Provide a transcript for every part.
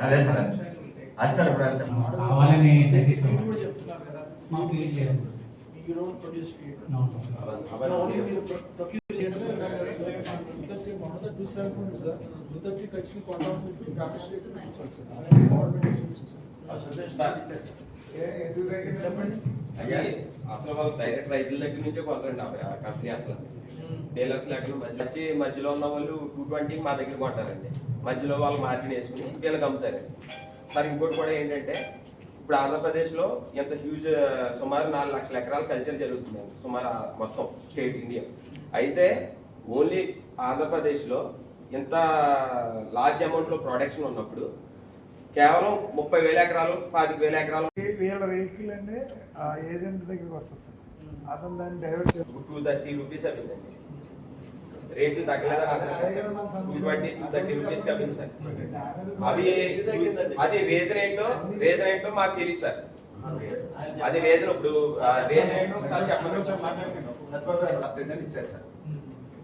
అదే సార్ అది సార్ ఇప్పుడు కావాలని చెప్తున్నారు కదా you don't produce feed. No. Only మీరు procure చేయడమే ఉన్నారు కదా సార్. ఇంతకీ మొదట 270 సార్. మొదటి ఖర్చుని కాంట్రాక్ట్ పెట్టి ప్యాకేజ్ రేట్ చెప్పండి. అసలు వాళ్ళు డైరెక్ట్ రైతుల దగ్గర నుంచే కొనరండి ఆ కంపెనీ అసలు డీలర్స్ లేకుండా మధ్యలో ఉన్న వాళ్ళు 220 మా దగ్గర కొంటారండి. మధ్యలో వాళ్ళు మార్జిన్ వేసుకుని వీళ్ళకి అమ్ముతారండి. మరి ఇంకోటి కూడా ఏంటంటే ఇప్పుడు ఆంధ్రప్రదేశ్లో ఎంత హ్యూజ్ సుమారు 4 లక్షల ఎకరాల కల్చర్ జరుగుతుంది సుమారు మొత్తం స్టేట్ ఇండియా. అయితే ఓన్లీ ఆంధ్రప్రదేశ్లో ఇంత లార్జ్ అమౌంట్లో ప్రొడక్షన్ ఉన్నప్పుడు కేవలం 30,000 ఎకరాలు 25,000 ఎకరాలు వీళ్ళ వెహికల్ అంటే ఆ ఏజెంట్ దగ్గరికి వస్తుంది సార్. అతను దాన్ని డైవర్ట్ 230 రూపీస్ అయిందండి. రేట్లు తగ్గలేదా? 230 రూపీస్ కప్పింది సార్. అది రీజన్ ఏంటో మాకు తెలియదు సార్. అది రీజన్ ఇప్పుడు రీజన్ ఏంటో ఒకసారి చెప్పండి. ఇచ్చారు సార్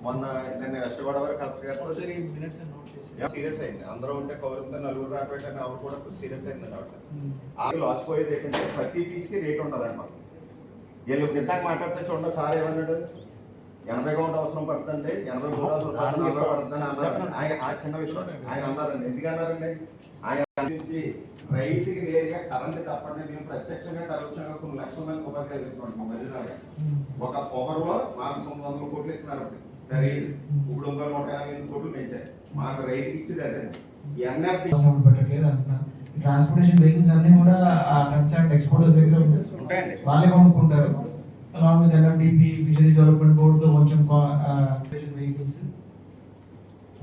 మొన్న నిన్న వెస్ట్ గోదావరి కలెక్టర్ గారు సీరియస్ అయింది. అందరూ ఉంటే కౌరుంతో నలుగురు రావటం ఆవిడ కూడా సీరియస్ అయింది అనమాట. లాస్ పోయేది ఏంటంటే ప్రతి పీస్కి రేట్ ఉండదండి. వీళ్ళు ఇంతకు మాట్లాడితే చూడండి సార్ ఏమన్నాడు 80 కౌంట్ అవసరం పడుతుంది 80 కూడా అవసరం పడుతుంది 40 పడుతుందని అన్నారు. ఆయన ఆ చిన్న విషయం ఆయన అన్నారండి. ఎందుకు అన్నారండి? ఆయన రైతుకి నేరుగా కరెంట్ తప్పండి మేము ప్రత్యక్షంగా కరప్షంగా కొన్ని లక్షల మంది ఉపాధి కలిగిస్తున్నాం. మధ్యలో ఒక పొగరులో మాకు 900 కోట్లు ఇస్తున్నారు. సరే ఇప్పుడు ఇంకో 180 కోట్లు పెంచారు. మాకు రైతుకి ఇచ్చేది అదే పెట్టట్లేదు అంటున్నా. ట్రాన్స్పోర్టేషన్ వెహికల్స్ అన్ని కూడా ఆ కన్సర్న్ ఎక్స్పోర్టర్స్ దగ్గర ఉంటాయండి. వాళ్ళే కొనుక్కుంటారు. along with NFDP Fisheries Development Board తో కొంచెం వెహికల్స్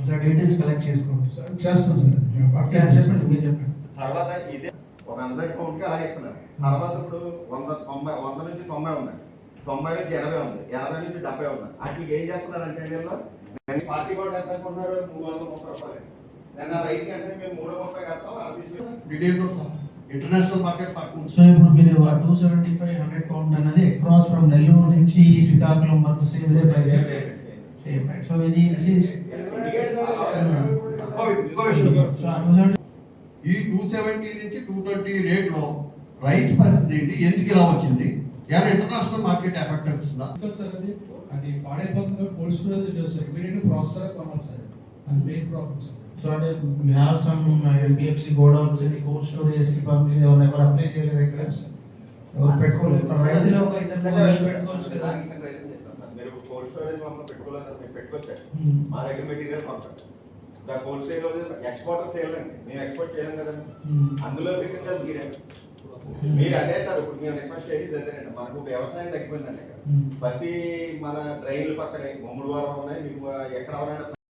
సో డీటెయిల్స్ కలెక్ట్ చేసుకోండి సార్. చేస్తాం సార్. చెప్పండి మీరు చెప్పండి. తర్వాత ఇదే ఒక 100 కౌంట్కి అలా ఇస్తున్నారు. తర్వాత ఇప్పుడు 100 నుంచి 90 ఉన్నాయి, 90 నుంచి 80 ఉంది, 80 నుంచి 70 ఉన్నాయి. వాటికి ఏం చేస్తున్నారంటే వీళ్ళు పార్టీ కూడా ఎంత అనుకుంటున్నారు 330 రూపాయలు. నేను రైతు అంటే మేము 330 కడతాం ఇంటర్నేషనల్ మార్కెట్ పక్కన. సో ఇప్పుడు మీరు 275 కౌంట్ అనేది అక్రాస్ ఫ్రమ్ నెల్లూరు నుంచి శ్రీకాకుళం వరకు సేమ్ ఇదే ప్రైస్ సేమ్ రైట్. సో ఇది ఈ 270 నుంచి 220 రేట్ లో రైతు పరిస్థితి ఏంటి? ఎందుకు ఇలా వచ్చింది? ఏమైనా ఇంటర్నేషనల్ మార్కెట్ ఎఫెక్ట్ అవుతుందా? అది పాడైపోతుంది. కోల్డ్ స్టోరేజ్ లేదు సార్. ఇమీడియట్ ప్రాసెసర్ కావాలి సార్. అది మెయిన్ ప్రాబ్లమ్ సార్. సో అంటే you have some L P F C godowns in cold storage కి పంపించి ఎవరు అప్లై చేయలేదు ఇక్కడ ఎవరు పెట్టుకోలేదు. రైతులు ఒక ఇద్దరు పెట్టుకోవచ్చు కదా. మీరు కోల్డ్ స్టోరేజ్ మమ్మల్ని పెట్టుకోలేదు, పెట్టుకోవచ్చు. మా దగ్గర మెటీరియల్ పంపండి. కోల్డ్ స్టోరేజ్ ఎక్స్పోర్టర్ సేల్ అండి, మేము ఎక్స్పోర్ట్ చేయలేం కదండి. అందులో పెట్టింది మీరే. మీరు అదే సార్ ఇప్పుడు మేము రిక్వెస్ట్ చేసేది అదేనండి. మనకు వ్యవసాయం తగ్గిపోయిందండి. ఇక్కడ ప్రతి మన డ్రైన్ల పక్కనే 3 వారం ఉన్నాయి. మీకు ఎక్కడ ఎవరైనా